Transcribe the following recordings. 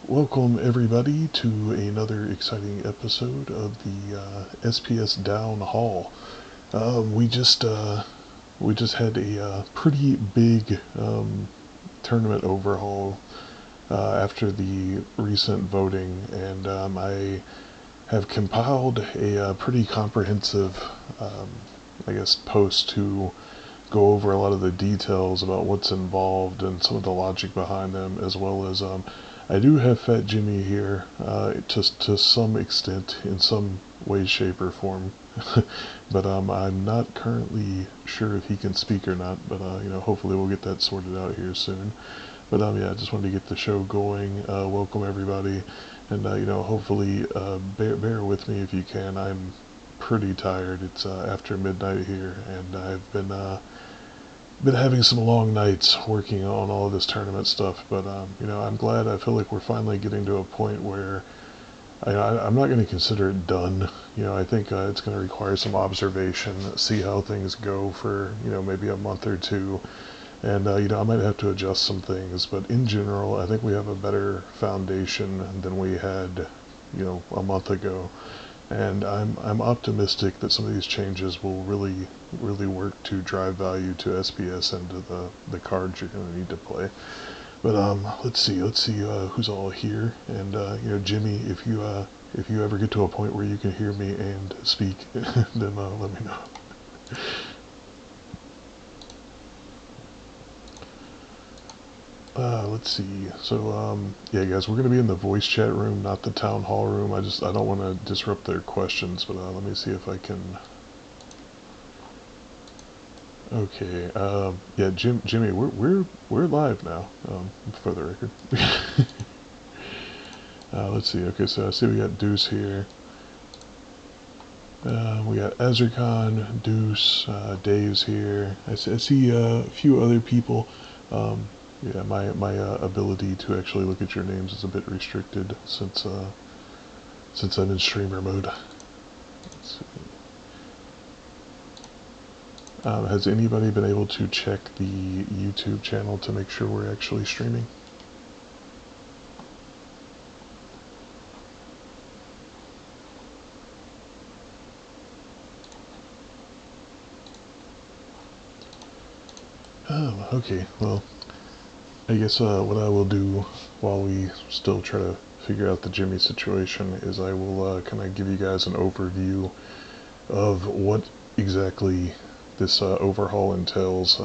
Welcome everybody to another exciting episode of the SPS DAOn Hall. We just had a pretty big tournament overhaul after the recent voting, and I have compiled a pretty comprehensive, I guess, post to go over a lot of the details about what's involved and some of the logic behind them, as well as I do have Fat Jimmy here to some extent, in some way, shape, or form. But I'm not currently sure if he can speak or not. But hopefully we'll get that sorted out here soon. But yeah, I just wanted to get the show going. Welcome everybody, and hopefully bear with me if you can. I'm pretty tired. It's after midnight here, and I've been having some long nights working on all of this tournament stuff. But I'm glad. I feel like we're finally getting to a point where I'm not going to consider it done. I think it's going to require some observation, see how things go for maybe a month or two, and I might have to adjust some things. But in general, I think we have a better foundation than we had a month ago. And I'm optimistic that some of these changes will really work to drive value to SPS and to the cards you're going to need to play. But let's see who's all here. And Jimmy, if you ever get to a point where you can hear me and speak, then let me know. Let's see. So, yeah, guys, we're going to be in the voice chat room, not the town hall room. I don't want to disrupt their questions, but let me see if I can. Okay. Yeah, Jimmy, we're live now. For the record. Let's see. Okay, so I see we got Deuce here. We got Azurkhan, Deuce, Dave's here. I see a few other people. Yeah, my ability to actually look at your names is a bit restricted since I'm in streamer mode. Has anybody been able to check the YouTube channel to make sure we're actually streaming? Oh, okay. Well, I guess what I will do while we still try to figure out the Jimmy situation is I will kind of give you guys an overview of what exactly this overhaul entails.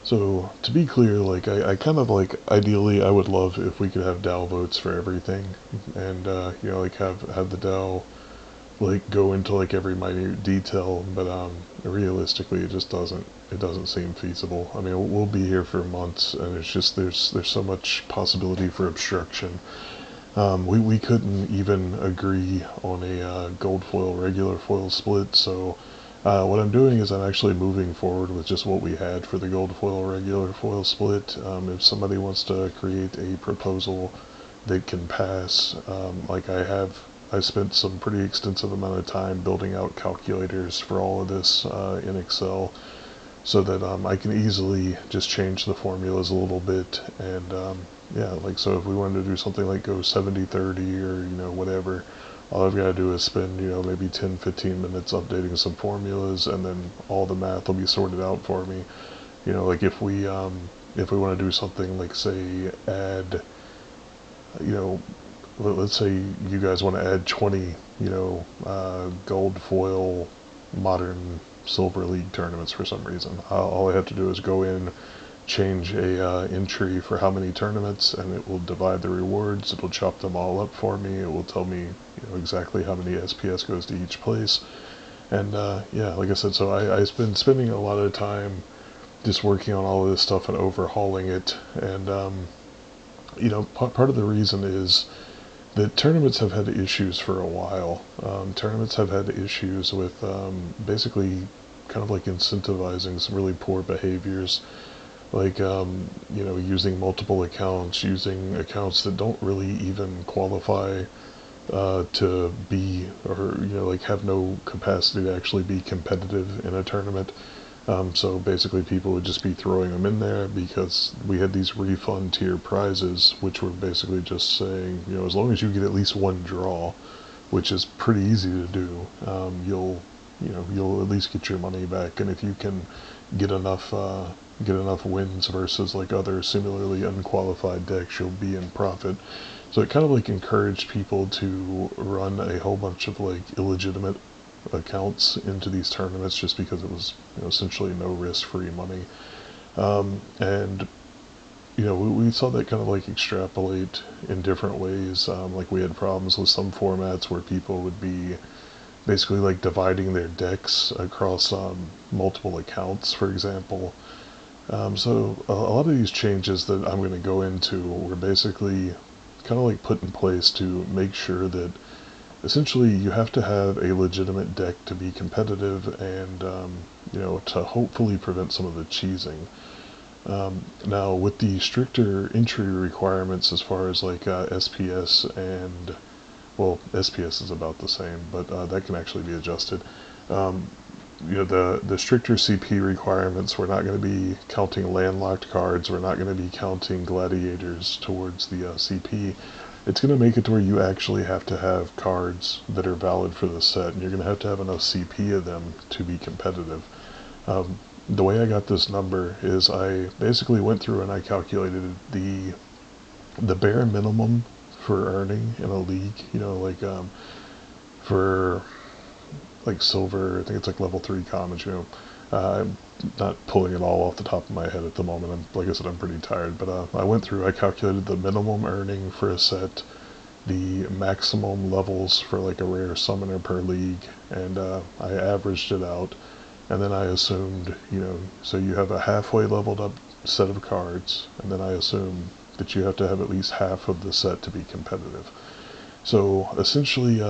So to be clear, like I kind of like, ideally I would love if we could have DAO votes for everything, and like have the DAO like go into like every minute detail, but realistically it doesn't seem feasible. I mean, we'll be here for months, and it's just there's so much possibility for obstruction. We couldn't even agree on a gold foil regular foil split, so what I'm doing is I'm actually moving forward with just what we had for the gold foil regular foil split. If somebody wants to create a proposal that can pass, like I spent some pretty extensive amount of time building out calculators for all of this in Excel, so that I can easily just change the formulas a little bit. And yeah, like, so if we wanted to do something like go 70-30 or whatever, all I've got to do is spend maybe 10-15 minutes updating some formulas, and then all the math will be sorted out for me. Like if we want to do something like, say, add, let's say you guys want to add 20 gold foil modern silver league tournaments for some reason. All I have to do is go in, change a entry for how many tournaments, and it will divide the rewards. It'll chop them all up for me. It will tell me exactly how many SPS goes to each place. And yeah, like I said, so I've been spending a lot of time just working on all of this stuff and overhauling it. And part of the reason is that tournaments have had issues for a while. Tournaments have had issues with basically kind of like incentivizing some really poor behaviors, like using multiple accounts, using accounts that don't really even qualify to be, or like have no capacity to actually be competitive in a tournament. So basically, people would just be throwing them in there because we had these refund tier prizes, which were basically just saying, as long as you get at least one draw, which is pretty easy to do, you'll at least get your money back. And if you can get enough get enough wins versus like other similarly unqualified decks, you'll be in profit. So it kind of like encouraged people to run a whole bunch of like illegitimate accounts into these tournaments just because it was essentially no risk free money. And we saw that kind of like extrapolate in different ways. Like we had problems with some formats where people would be basically like dividing their decks across multiple accounts, for example. So a lot of these changes that I'm going to go into were basically kind of like put in place to make sure that essentially you have to have a legitimate deck to be competitive and to hopefully prevent some of the cheesing. Now with the stricter entry requirements as far as like SPS and well, SPS is about the same, but that can actually be adjusted. Um, the stricter CP requirements, we're not going to be counting landlocked cards. We're not going to be counting gladiators towards the CP. It's going to make it to where you actually have to have cards that are valid for the set, and you're going to have enough CP of them to be competitive. The way I got this number is I basically went through and I calculated the bare minimum for earning in a league. Like for like silver, I think it's like level 3 commons. I'm not pulling it all off the top of my head at the moment. Like I said, I'm pretty tired, but I went through. I calculated the minimum earning for a set, the maximum levels for like a rare summoner per league, and I averaged it out. And then I assumed, so you have a halfway leveled up set of cards, and then I assume that you have to have at least half of the set to be competitive. So essentially,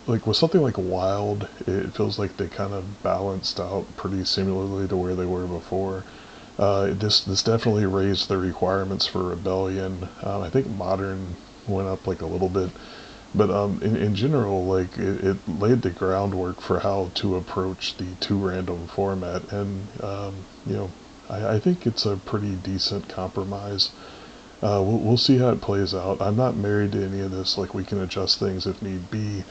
like with something like Wild, it feels like they kind of balanced out pretty similarly to where they were before. This definitely raised the requirements for Rebellion. I think Modern went up like a little bit, but in general, like it laid the groundwork for how to approach the two random format, and I think it's a pretty decent compromise. We'll see how it plays out. I'm not married to any of this. Like we can adjust things if need be,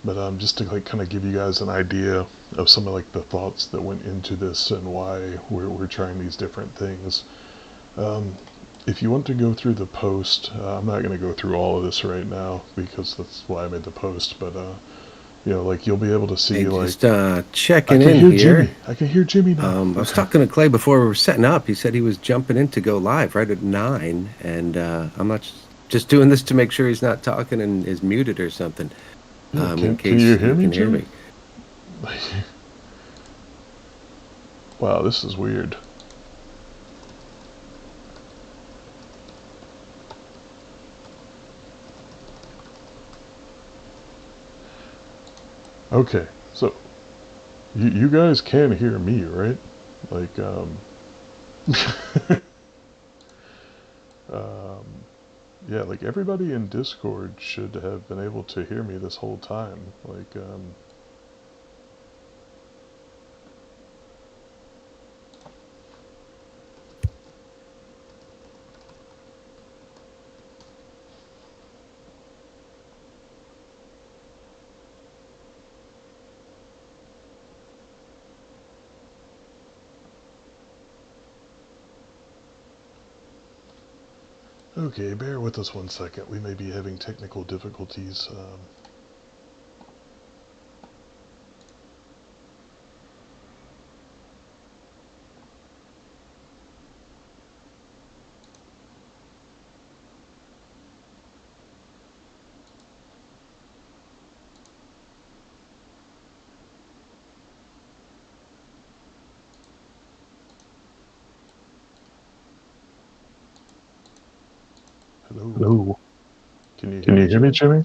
but just to like kind of give you guys an idea of some of like the thoughts that went into this and why we're trying these different things. Um, if you want to go through the post, I'm not going to go through all of this right now because that's why I made the post. But like you'll be able to see Hey, like just I checking can in hear here. Jimmy. I can hear Jimmy now. I was talking to Clay before we were setting up. He said he was jumping in to go live right at 9, and I'm not just doing this to make sure he's not talking and is muted or something, Yeah, in can you case hear you me, can hear Jimmy? me. Wow, this is weird. Okay, so you guys can hear me, right? Like um, yeah, like everybody in Discord should have been able to hear me this whole time. Like okay, bear with us 1 second. We may be having technical difficulties. Hello. Hello. Can you hear Can me, you hear me, Jimmy? Jimmy?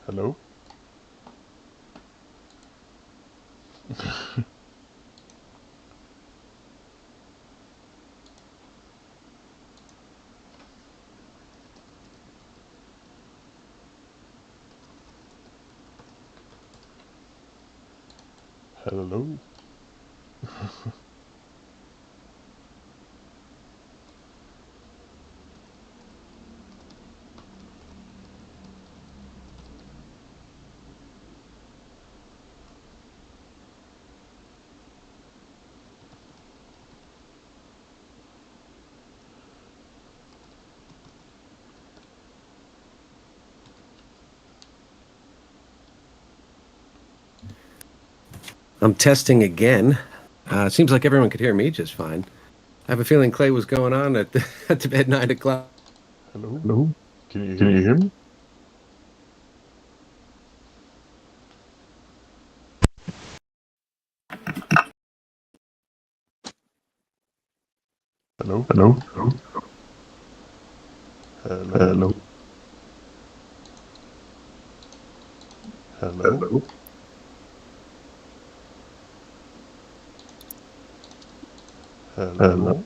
Hello? Hello. I'm testing again. Seems like everyone could hear me just fine. I have a feeling Clay was going on at at bed 9 o'clock. Hello. Hello? Can you hear Can you me? hear me? Hello. Hello? Hello? Hello. Hello? Hello. Hello? Hello? Hello.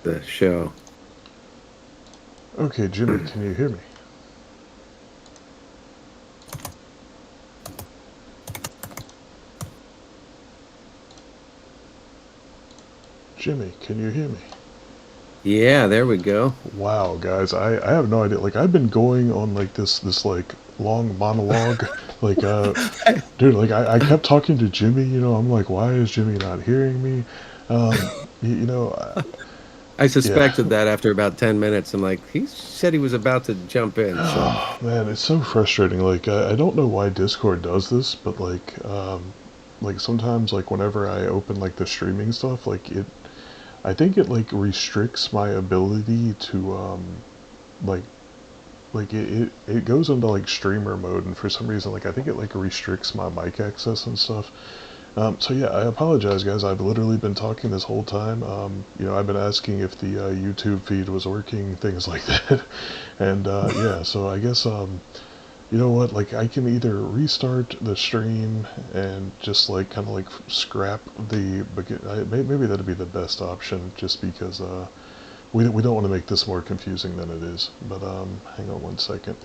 The show. Okay, Jimmy, can you hear me? Jimmy, can you hear me? Yeah, there we go. Wow, guys, I have no idea. Like, I've been going on like this like long monologue. Like, dude, like I kept talking to Jimmy. I'm like, why is Jimmy not hearing me? Um, you know, I yeah. suspected that after about 10 minutes. I'm like, he said he was about to jump in. So Oh, man, it's so frustrating. Like, I don't know why Discord does this, but like sometimes like whenever I open like the streaming stuff, I think it like restricts my ability to like it goes into like streamer mode, and for some reason like I think it like restricts my mic access and stuff. So yeah, I apologize, guys. I've literally been talking this whole time. I've been asking if the YouTube feed was working, things like that, and yeah. So I guess you know what? Like I can either restart the stream and just like kind of like scrap the maybe that'd be the best option, just because we don't want to make this more confusing than it is. But hang on one second.